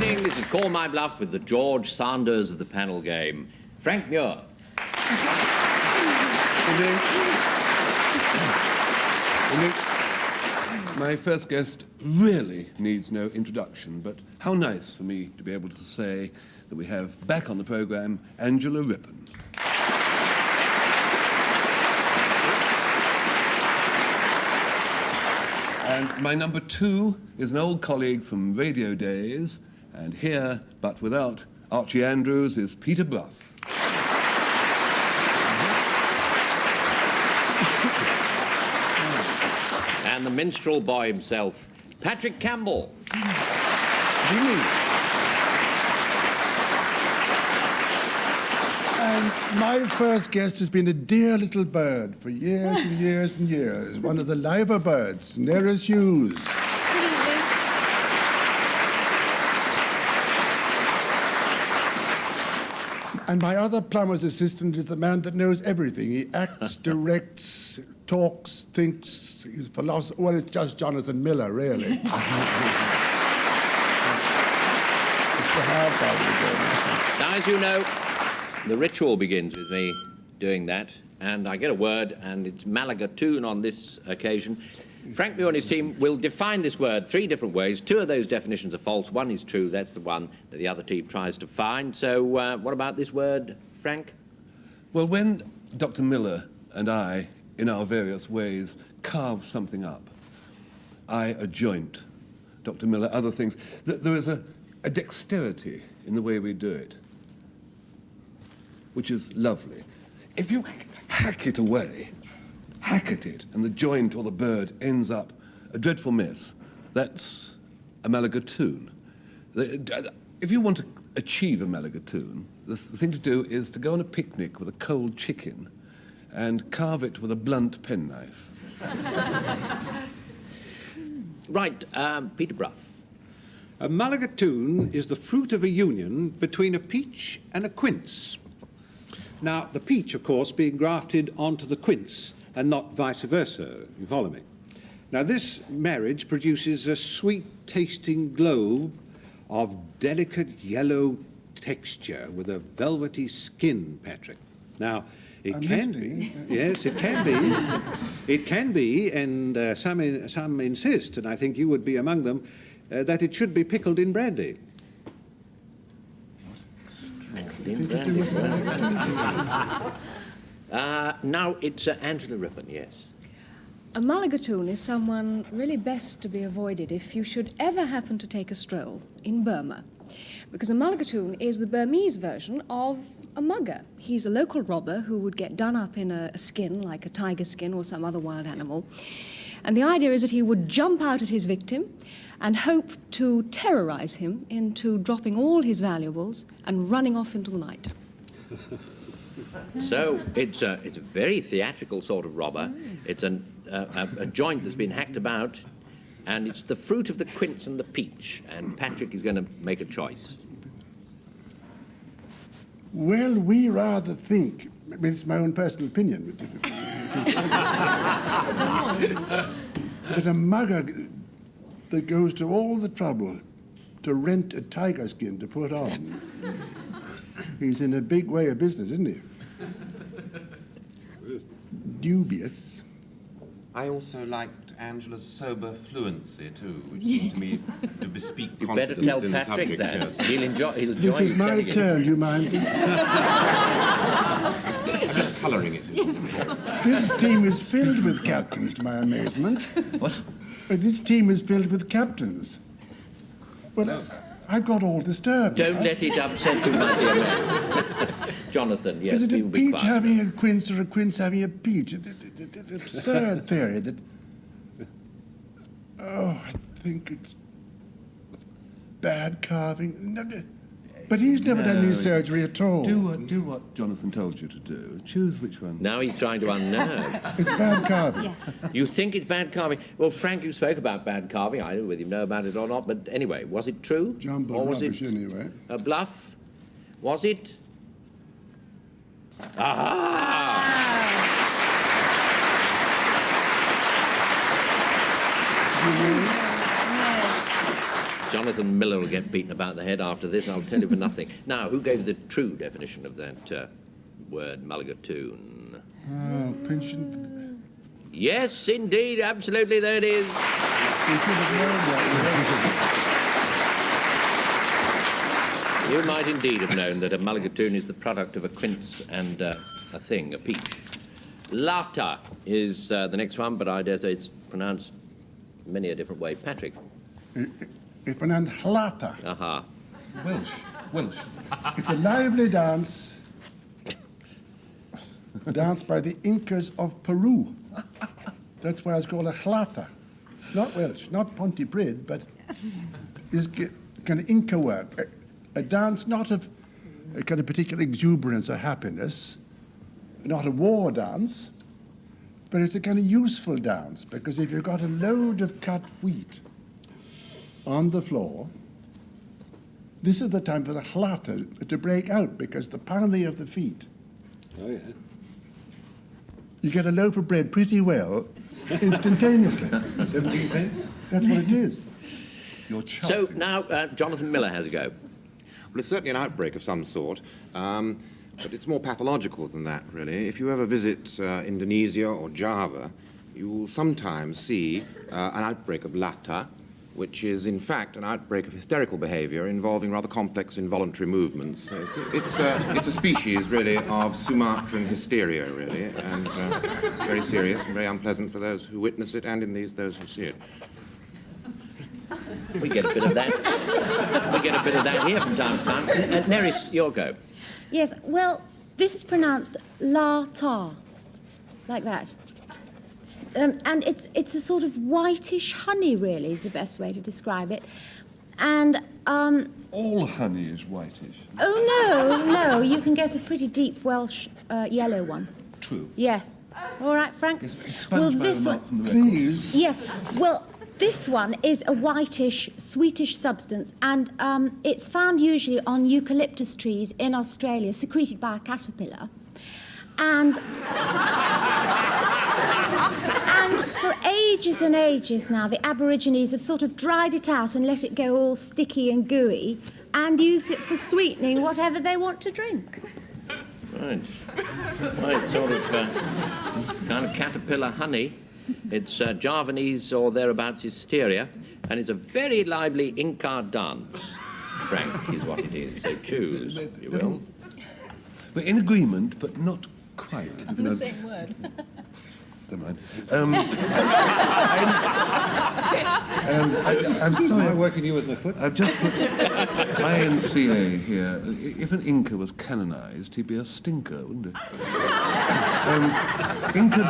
evening. This is Call My Bluff with the George Sanders of the panel game, Frank Muir. My first guest really needs no introduction, but how nice for me to be able to say that we have back on the programme Angela Rippon. And my number two is an old colleague from radio days, and here, but without Archie Andrews, is Peter Bluff. And the minstrel boy himself, Patrick Campbell. And my first guest has been a dear little bird for years and years and years. One of the liver birds, Neris Hughes. And my other plumber's assistant is the man that knows everything. He acts, directs, talks, thinks, he's a philosopher. Well, it's just Jonathan Miller, really. It's the hard part of the game. Now, as you know, the ritual begins with me doing that, and I get a word, and it's Malaga tune on this occasion. Frank Muir and his team will define this word three different ways. Two of those definitions are false. One is true. That's the one that the other team tries to find. So what about this word, Frank? Well, when Dr. Miller and I, in our various ways, carve something up, I a joint, Dr. Miller, other things, there is a dexterity in the way we do it, which is lovely. If you hack it away, hack at it, and the joint or the bird ends up a dreadful mess, that's a malagatoon. If you want to achieve a malagatoon, the thing to do is to go on a picnic with a cold chicken and carve it with a blunt penknife. Right, Peter Bluff. A malagatoon is the fruit of a union between a peach and a quince. Now, the peach, of course, being grafted onto the quince and not vice versa, you follow me? Now, this marriage produces a sweet-tasting globe of delicate yellow texture with a velvety skin, Patrick. Now, it can be, yes, it can be. It can be, and some insist, and I think you would be among them, that it should be pickled in brandy. Now it's Angela Rippon, yes. A malagatoon is someone really best to be avoided if you should ever happen to take a stroll in Burma. Because a malagatoon is the Burmese version of a mugger. He's a local robber who would get done up in a skin, like a tiger skin or some other wild animal. And the idea is that he would jump out at his victim and hope to terrorize him into dropping all his valuables and running off into the night. So it's a very theatrical sort of robber. It's a joint that's been hacked about, and it's the fruit of the quince and the peach, and Patrick is going to make a choice. Well, we rather think, it's my own personal opinion, that a mugger that goes to all the trouble to rent a tiger skin to put on, he's in a big way of business, isn't he? Dubious. I also liked Angela's sober fluency, too, which seemed to me to bespeak You better confidence tell in the Patrick subject. that. Yes. He'll enjoy This is you my telling it. turn, do you mind? I'm just colouring it. This team is filled with captains, to my amazement. What? This team is filled with captains. Well, I got all disturbed. Don't let it upset you, my dear man. Jonathan, yes, Is it we a will be peach quiet. having a quince or a quince having a peach? It's an absurd theory that... Oh, I think it's bad carving. No, but he's never done any surgery at all. Do what Jonathan told you to do. Choose which one. Now he's trying to unnerve. It's bad carving. Yes. You think it's bad carving? Well, Frank, you spoke about bad carving. I don't know whether you know about it or not, but anyway, was it true? Jumble or was rubbish, it anyway. a bluff? Was it? Ah! Jonathan Miller will get beaten about the head after this, I'll tell you for nothing. Now, who gave the true definition of that word, Mulligatoon? Oh, pension. Yes, indeed, absolutely, there it is. We should have known that. You might indeed have known that a mulligatoon is the product of a quince and a thing, a peach. Lata is the next one, but I dare say it's pronounced many a different way. Patrick. It's pronounced hlata. Aha. Welsh. It's a lively dance. Danced by the Incas of Peru. That's why it's called a hlata. Not Welsh, not Pontypridd, but it's kind of Inca work. A dance not of a kind of particular exuberance or happiness, not a war dance, but it's a kind of useful dance, because if you've got a load of cut wheat on the floor, this is the time for the hlata to break out, because the pounding of the feet, Oh, yeah. you get a loaf of bread pretty well instantaneously. 17 pence? That's what it is. You're So chuffing. now Jonathan Miller has a go. Well, it's certainly an outbreak of some sort, but it's more pathological than that, really. If you ever visit Indonesia or Java, you will sometimes see an outbreak of lata, which is, in fact, an outbreak of hysterical behavior involving rather complex involuntary movements. So it's a species, really, of Sumatran hysteria, really, and very serious and very unpleasant for those who witness it and, indeed, those who see it. We get a bit of that. We get a bit of that here from time to time. Neris, your go. Yes, well, this is pronounced la ta, like that. And it's a sort of whitish honey, really, is the best way to describe it. And, All honey is whitish. oh, no, you can get a pretty deep Welsh yellow one. True. Yes. All right, Frank? Yes, expunge my this remark one, from the record. Please. yes, well, this one is a whitish, sweetish substance, and it's found usually on eucalyptus trees in Australia, secreted by a caterpillar. And for ages and ages now, the Aborigines have sort of dried it out and let it go all sticky and gooey, and used it for sweetening whatever they want to drink. Right. Right, sort of kind of caterpillar honey. It's Javanese or thereabouts hysteria, and it's a very lively Inca dance. Frank is what it is. So choose, you will. We're in agreement, but not quite. On the same word. Never mind. I'm Am sorry. I working you with my foot? I've just put INCA here. If an Inca was canonized, he'd be a stinker, wouldn't he? Inca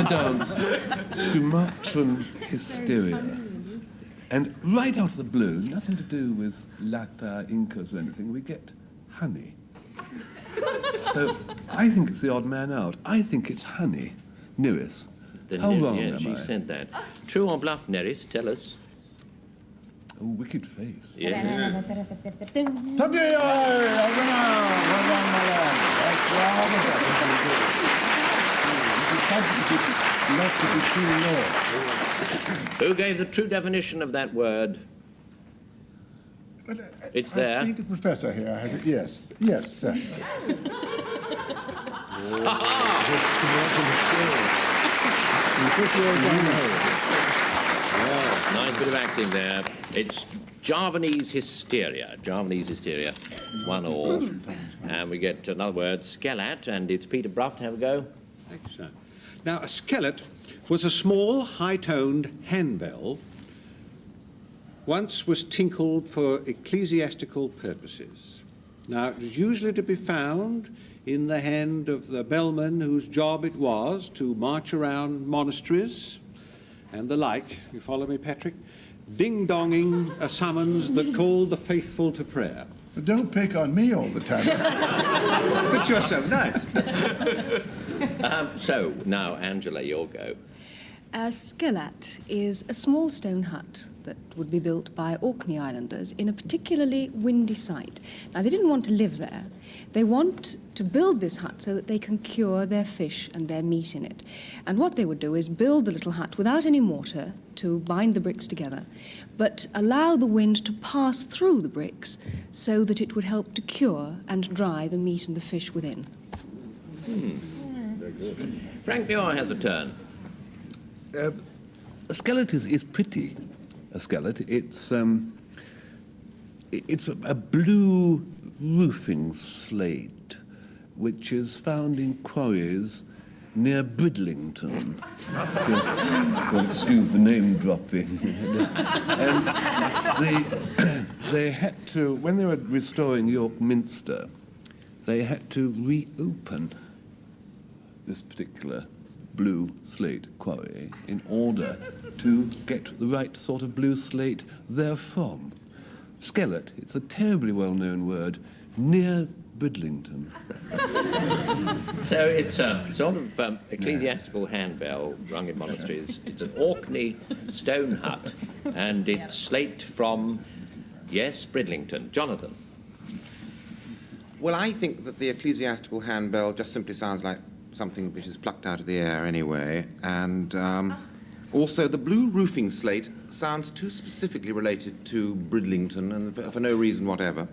dance, Sumatran hysteria. And right out of the blue, nothing to do with Lata, Incas or anything, we get honey. So I think it's the odd man out. I think it's honey. Neris. How wrong yeah, am she I? said that. True or bluff, Neris? Tell us. Oh, wicked face. Yeah. Who gave the true definition of that word? It's I there. think the professor here has it. Yes, yes, sir. Nice bit of acting there. It's Javanese hysteria. Javanese hysteria. 1-1. And we get another word, skelat, and it's Peter Bruff. Have a go. Excellent. Now, a skellet was a small, high-toned handbell, once was tinkled for ecclesiastical purposes. Now, it was usually to be found in the hand of the bellman whose job it was to march around monasteries and the like. You follow me, Patrick? Ding-donging a summons that called the faithful to prayer. But don't pick on me all the time. But you're so nice. So, now, Angela, your go. A skelat is a small stone hut that would be built by Orkney Islanders in a particularly windy site. Now, they didn't want to live there. They want to build this hut so that they can cure their fish and their meat in it. And what they would do is build the little hut without any mortar to bind the bricks together, but allow the wind to pass through the bricks so that it would help to cure and dry the meat and the fish within. Frank Muir has a turn. A skeleton is pretty. A skeleton. It's a blue roofing slate, which is found in quarries near Bridlington. Well, excuse the name dropping. And they had to, when they were restoring York Minster, they had to reopen this particular blue slate quarry in order to get the right sort of blue slate therefrom. Skellet, it's a terribly well-known word, near Bridlington. So it's a sort of ecclesiastical handbell rung in monasteries. It's an Orkney stone hut, and it's slate from, yes, Bridlington. Jonathan. Well, I think that the ecclesiastical handbell just simply sounds like something which is plucked out of the air anyway, and also the blue roofing slate sounds too specifically related to Bridlington and for no reason whatever.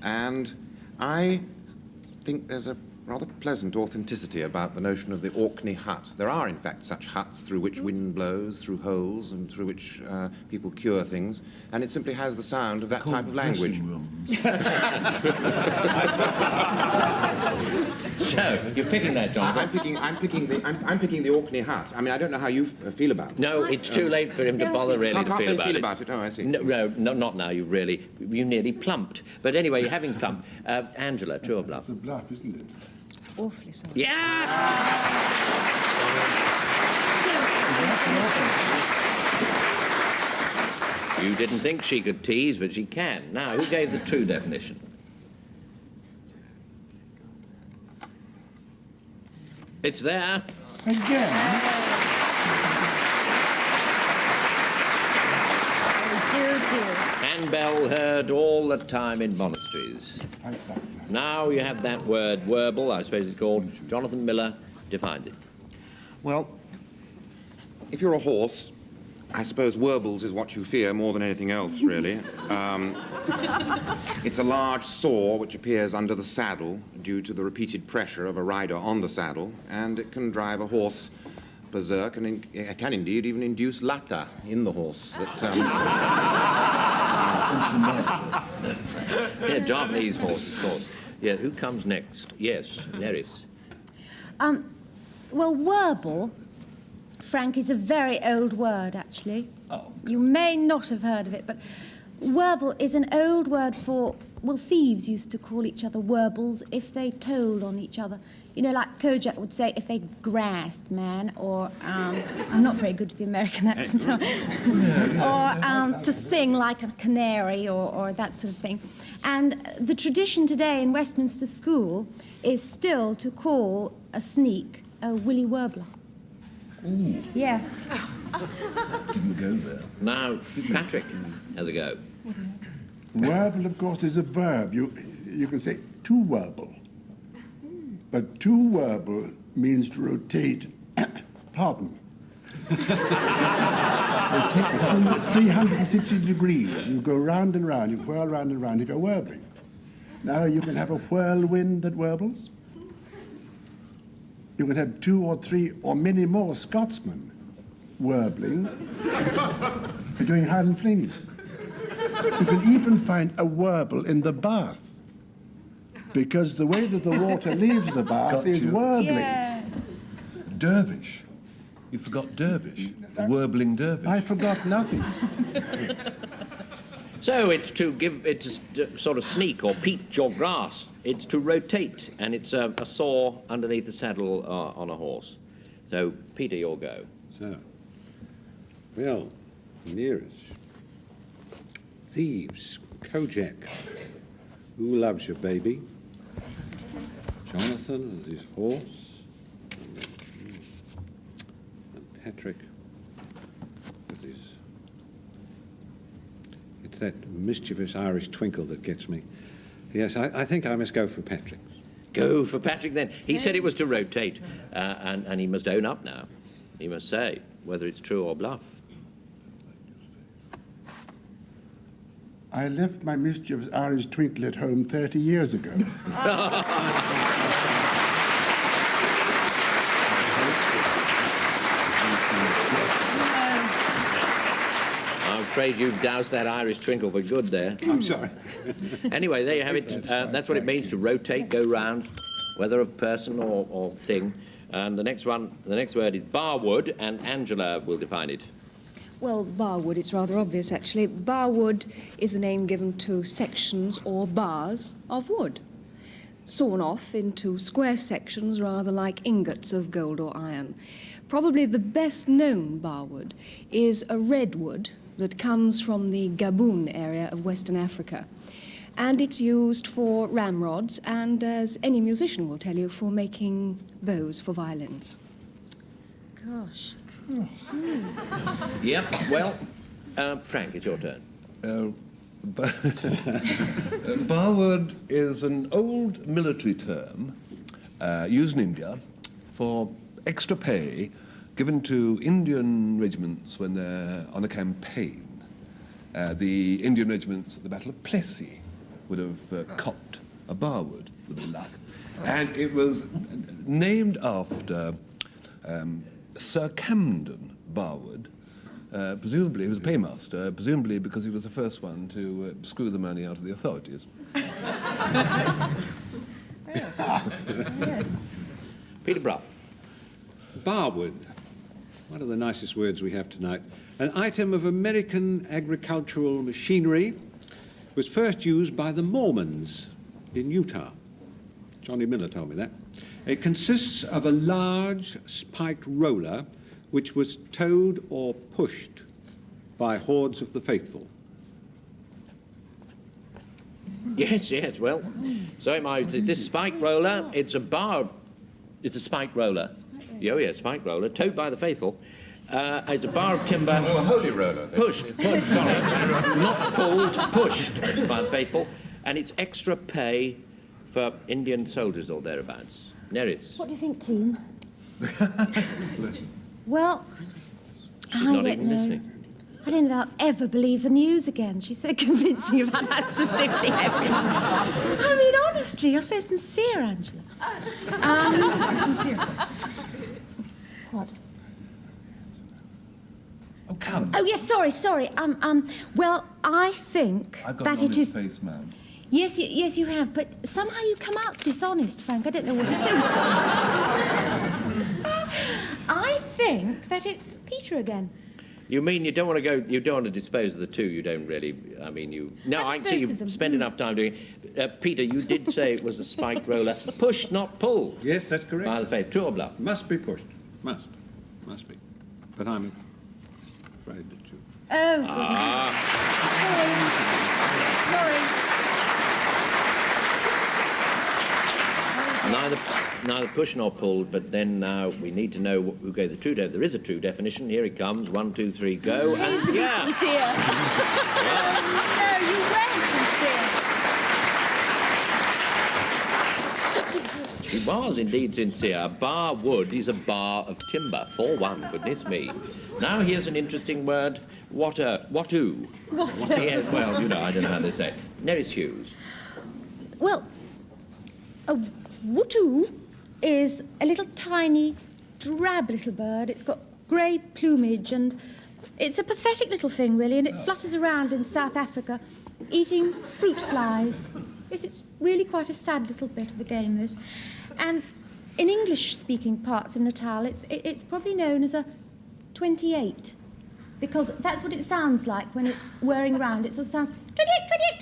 And I think there's a rather pleasant authenticity about the notion of the Orkney hut. There are, in fact, such huts through which wind blows, through holes, and through which people cure things, and it simply has the sound of that type of language. So you're picking that, Jonathan. I'm picking the Orkney hut. I mean, I don't know how you feel about it. No, it's too late for him to bother really to feel about it. About it. Oh, I see. No, not now. You nearly plumped. But anyway, you're having plumped. Angela, true or bluff? It's a bluff, isn't it? Awfully sorry. Yeah! You didn't think she could tease, but she can. Now, who gave the true definition? It's there. Again? Handbell heard all the time in monasteries. Now you have that word, werble, I suppose it's called. Jonathan Miller defines it. Well, if you're a horse, I suppose werbles is what you fear more than anything else, really. It's a large sore which appears under the saddle due to the repeated pressure of a rider on the saddle, and it can drive a horse berserk, and it can indeed even induce lata in the horse. Yeah, Javanese horse, of course. Yeah, who comes next? Yes, Neris. Well, werble, Frank, is a very old word, actually. Oh. You may not have heard of it, but werble is an old word for, well, thieves used to call each other werbles if they told on each other. You know, like Kojak would say, if they grassed, man, or, I'm not very good with the American accent, or to sing like a canary, or that sort of thing. And the tradition today in Westminster School is still to call a sneak a Willy Warbler. Ooh, Yes. didn't go there. Now, Patrick has a go. Warble, of course, is a verb. You can say to warble. But to warble means to rotate, pardon. Rotate 360 degrees. You go round and round, you whirl round and round if you're warbling. Now you can have a whirlwind that warbles. You can have 2 or 3 or many more Scotsmen warbling, doing Highland flings. You can even find a warble in the bath, because the way that the water leaves the bath is warbling. Yes. Dervish. You forgot dervish. The warbling dervish. I forgot nothing. So it's to sort of sneak or peach or grass. It's to rotate, and it's a saw underneath the saddle on a horse. So, Peter, your go. So, well, nearest. Thieves, Kojak. Who loves you, baby? Jonathan and his horse. And Patrick It's that mischievous Irish twinkle that gets me. Yes, I think I must go for Patrick. Go for Patrick then. He said it was to rotate, and he must own up now. He must say whether it's true or bluff. I left my mischievous Irish twinkle at home 30 years ago. I'm afraid you've doused that Irish twinkle for good there. I'm sorry. Anyway, there you have it. That's what it means to rotate, go round, whether of person or thing. And the next word is barwood, and Angela will define it. Well, barwood, it's rather obvious actually. Barwood is a name given to sections or bars of wood, sawn off into square sections rather like ingots of gold or iron. Probably the best known barwood is a redwood that comes from the Gabon area of Western Africa. And it's used for ramrods and, as any musician will tell you, for making bows for violins. Gosh. Yep. Well, Frank, it's your turn. Barwood is an old military term used in India for extra pay given to Indian regiments when they're on a campaign. The Indian regiments at the Battle of Plessis would have copped a barwood with the luck. And it was named after Sir Camden Barwood. Presumably, he was a paymaster, presumably because he was the first one to screw the money out of the authorities. Peter Bluff. Barwood, one of the nicest words we have tonight. An item of American agricultural machinery was first used by the Mormons in Utah. Johnny Miller told me that. It consists of a large spiked roller which was towed or pushed by hordes of the faithful. Yes, yes. Well, so am I. This spike roller, it's a spike roller. Oh, yeah, spike roller, towed by the faithful. It's a bar of timber. Oh, a holy roller. Pushed, sorry. Not pulled, pushed by the faithful. And it's extra pay for Indian soldiers or thereabouts. Neris. What do you think, team? Well, She's I not don't even know. listening. I don't know if I'll ever believe the news again. She's so convincing about absolutely everything. I mean, honestly, you're so sincere, Angela. Sincere. What? Oh, come. Oh, yes, sorry. Well, I think I've got that an it honest is... face, ma'am. Yes, you have, but somehow you come out dishonest, Frank. I don't know what it is. I think that it's Peter again. You mean you don't want to go, you don't want to dispose of the two, you don't really, I mean, you... No, I I can see disposed of them. you've spent enough time doing it. Peter, you did say it was a spiked roller. Pushed, not pulled. Yes, that's correct. By the faith. True or bluff? Must be pushed. Must be. But I'm afraid that you... Oh, goodness. Sorry. Neither push nor pulled, but then now we need to know who gave the true definition. There is a true definition. Here it comes. 1, 2, 3, go. And yeah. Sincere. No, you were sincere. She was indeed sincere. A bar wood is a bar of timber. 4-1, goodness me. Now here's an interesting word. Watu. Yeah, well, you know, I don't know how they say it. Neris Hughes. Well, a wutu is a little tiny, drab little bird. It's got grey plumage and it's a pathetic little thing, really, and it flutters around in South Africa eating fruit flies. Yes, it's really quite a sad little bit of the game, this. And in English-speaking parts of Natal, it's probably known as a 28, because that's what it sounds like when it's whirring around. It sort of sounds 28, 28,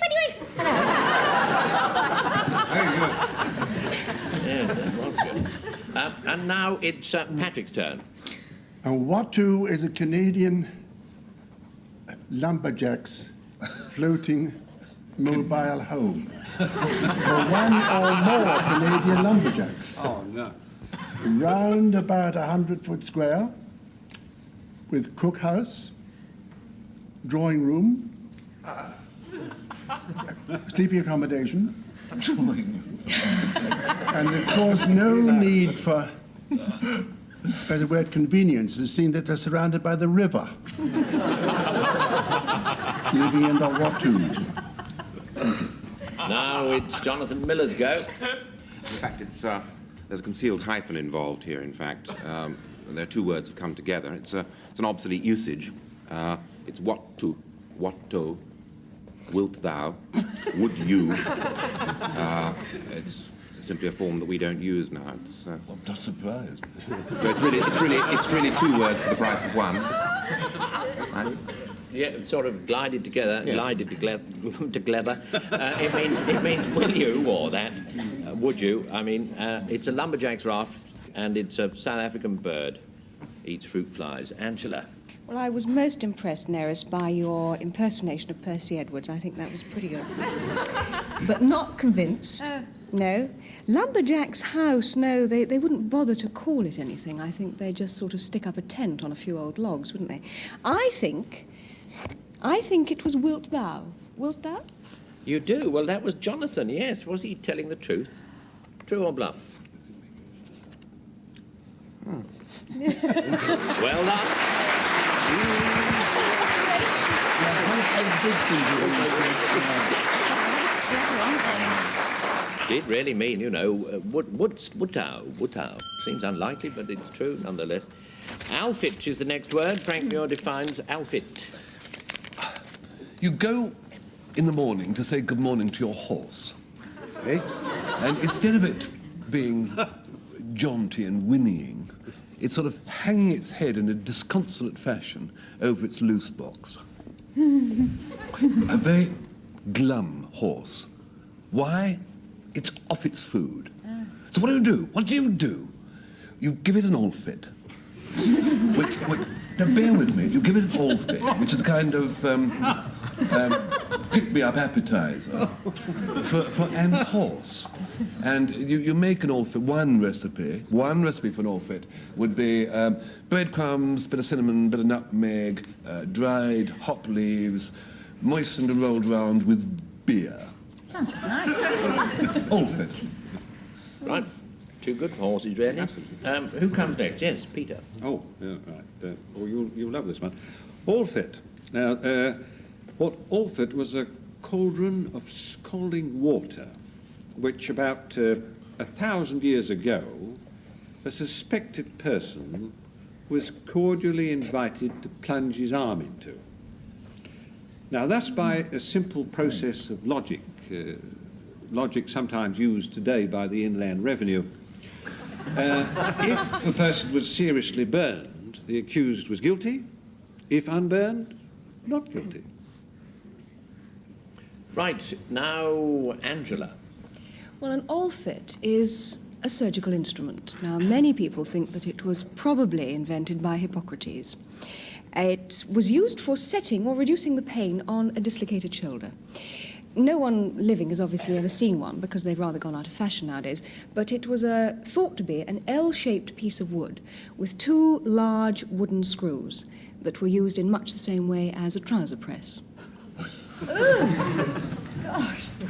28. Yeah, that was good. And now it's Patrick's turn. A Watu is a Canadian lumberjack's floating mobile home for one or more Canadian lumberjacks. Oh, no. Round about 100-foot square, with cookhouse, drawing room, Sleeping accommodation. And of course, no need for the word convenience, is seeing that they're surrounded by the river. Living in the Wattoon. Now it's Jonathan Miller's go. In fact, there's a concealed hyphen involved here, in fact. There are two words have come together. It's an obsolete usage. It's watto, wilt thou, would you. It's simply a form that we don't use now. I'm not surprised. So it's really two words for the price of one. Right? Yeah, it sort of glided together, Yes. glided together. It means will you, or that, would you. I mean, it's a lumberjack's raft, and it's a South African bird. Eats fruit flies. Angela. Well, I was most impressed, Neris, by your impersonation of Percy Edwards. I think that was pretty good. But not convinced. No. Lumberjack's house, no, they wouldn't bother to call it anything. I think they'd just sort of stick up a tent on a few old logs, wouldn't they? I think it was wilt thou. Wilt thou? You do? Well, that was Jonathan, yes. Was he telling the truth? True or bluff? Well done. It really mean, would-thou. Seems unlikely, but it's true nonetheless. Alfit is the next word. Frank Muir defines alfit. You go in the morning to say good morning to your horse, eh? And instead of it being jaunty and whinnying, it's sort of hanging its head in a disconsolate fashion over its loose box. A very glum horse. Why? It's off its food. So what do? What do? You give it an Alfit. Now bear with me. You give it an Alfit, which is a kind of pick-me-up appetizer for an horse. And you make an Alfit, one recipe for an Alfit would be breadcrumbs, bit of cinnamon, bit of nutmeg, dried hop leaves, moistened and rolled round with beer. Sounds quite nice. Alfit. Right. Too good for horses, really. Absolutely. Who comes next? Yes, Peter. Oh, yeah, right. You'll love this one. Alfit. Now, Alfit was a cauldron of scalding water, which about 1,000 years ago, a suspected person was cordially invited to plunge his arm into. Now, thus by a simple process of logic, logic sometimes used today by the Inland Revenue, if the person was seriously burned, the accused was guilty. If unburned, not guilty. Right, now Angela. Well, an Alfit is a surgical instrument. Now, many people think that it was probably invented by Hippocrates. It was used for setting or reducing the pain on a dislocated shoulder. No one living has obviously ever seen one because they've rather gone out of fashion nowadays, but it was thought to be an L-shaped piece of wood with two large wooden screws that were used in much the same way as a trouser press.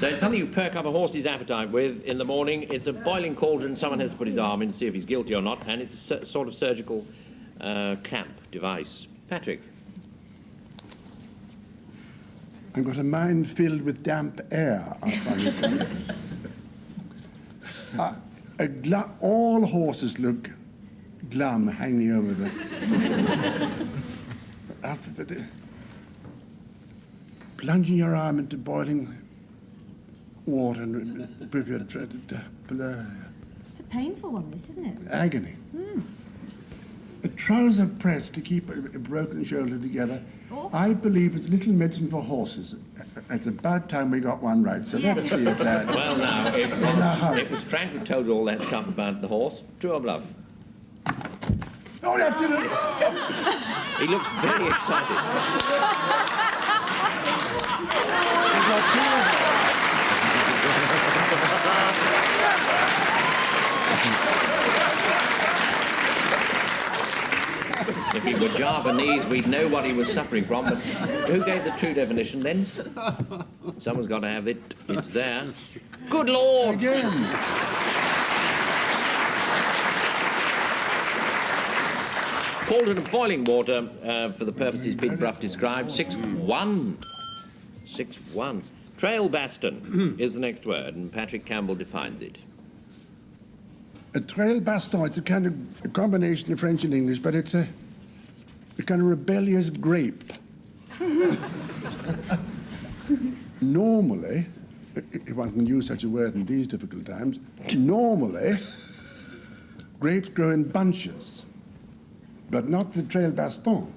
So it's something you perk up a horse's appetite with in the morning. It's a boiling cauldron. Someone has to put his arm in to see if he's guilty or not, and it's a sort of surgical clamp device. Patrick. I've got a mind filled with damp air, I find this one. All horses look glum hanging over the... Plunging your arm into boiling water and with your It's a painful one, this, isn't it? agony. A trouser press to keep a broken shoulder together. Oh. I believe it's little medicine for horses. It's about time we got one right, so let's see it, lad. Well, now, it was Frank who told you all that stuff about the horse. True or bluff? Oh, that's it! He looks very excited. If he were Javanese, we'd know what he was suffering from. But who gave the true definition then? Someone's got to have it. It's there. Good Lord! Again. Cauldron of boiling water for the purposes Peter Bluff described. 6-1. 6-1. Trail baston is the next word, and Patrick Campbell defines it. A trail baston, it's a kind of a combination of French and English, but it's a kind of rebellious grape. Normally, if one can use such a word in these difficult times, normally, grapes grow in bunches, but not the trail baston.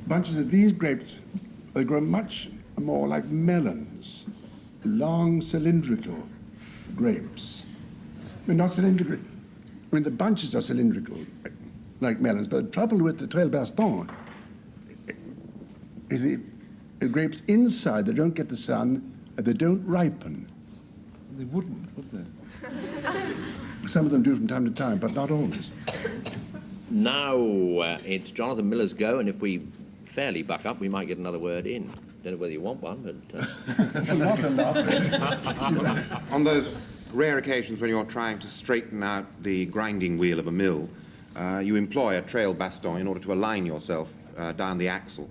Bunches of these grapes, they grow much more like melons, long cylindrical grapes. I mean, not cylindrical. I mean, the bunches are cylindrical, like melons, but the trouble with the trail baston is the grapes inside, they don't get the sun, and they don't ripen. They wouldn't, would they? Some of them do from time to time, but not always. Now it's Jonathan Miller's go, and if we fairly buck up, we might get another word in. Don't know whether you want one, but... Not a lot. On those rare occasions when you're trying to straighten out the grinding wheel of a mill, you employ a trail baston in order to align yourself down the axle.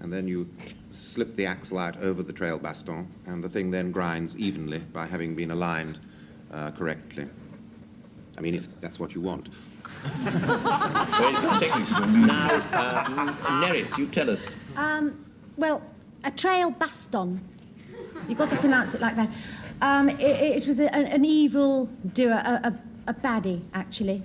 And then you slip the axle out over the trail baston, and the thing then grinds evenly by having been aligned correctly. I mean, if that's what you want. Wait a second. Now, Neris, you tell us. Well, a trail baston. You've got to pronounce it like that. It was an evil doer, a baddie, actually.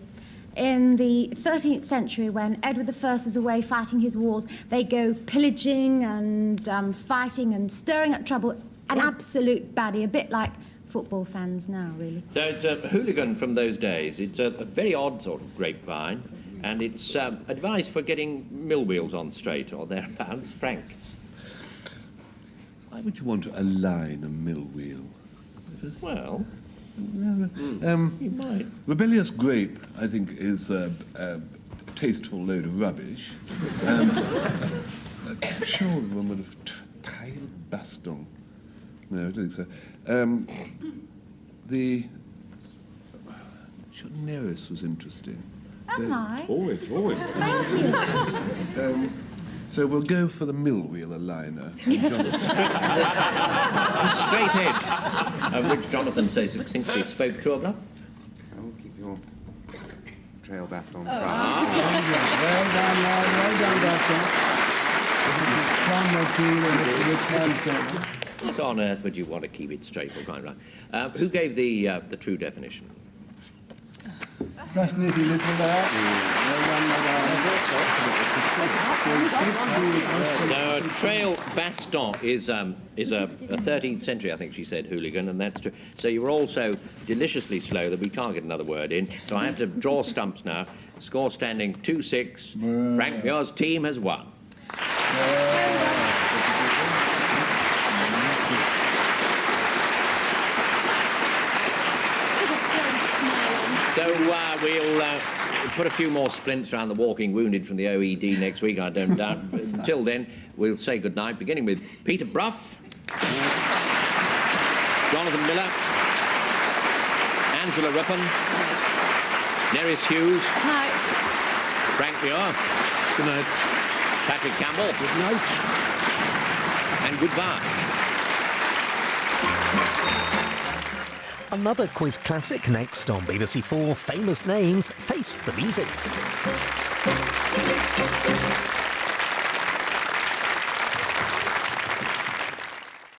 In the 13th century, when Edward I is away fighting his wars, they go pillaging and fighting and stirring up trouble. An absolute baddie, a bit like football fans now, really. So it's a hooligan from those days. It's a very odd sort of grapevine, and it's advice for getting mill wheels on straight or thereabouts. Frank? Why would you want to align a mill wheel? Well, you might. Rebellious grape, I think, is a tasteful load of rubbish. I'm sure one would have trail baston. No, I don't think so. The Neris was interesting. Am I? Always. So we'll go for the mill wheel aligner. The straight edge, of which Jonathan so succinctly spoke to Bluff. I'll keep your trail baston Well done, Doctor. What on earth would you want to keep it straight for crying out loud? Who gave the true definition? Fascinating little there. Now, a trail baston is a 13th century, I think she said, hooligan, and that's true. So you were all so deliciously slow that we can't get another word in. So I have to draw stumps now. Score standing 2-6. Frank Muir's team has won. So we'll put a few more splints around the walking wounded from the OED next week, I don't doubt. Until then, we'll say goodnight, beginning with Peter Bluff, Jonathan Miller, Angela Rippon, Neris Hughes, Night. Frank Muir, Good night. Patrick Campbell, good night, and goodbye. Another quiz classic next on BBC4 Famous Names Face the Music.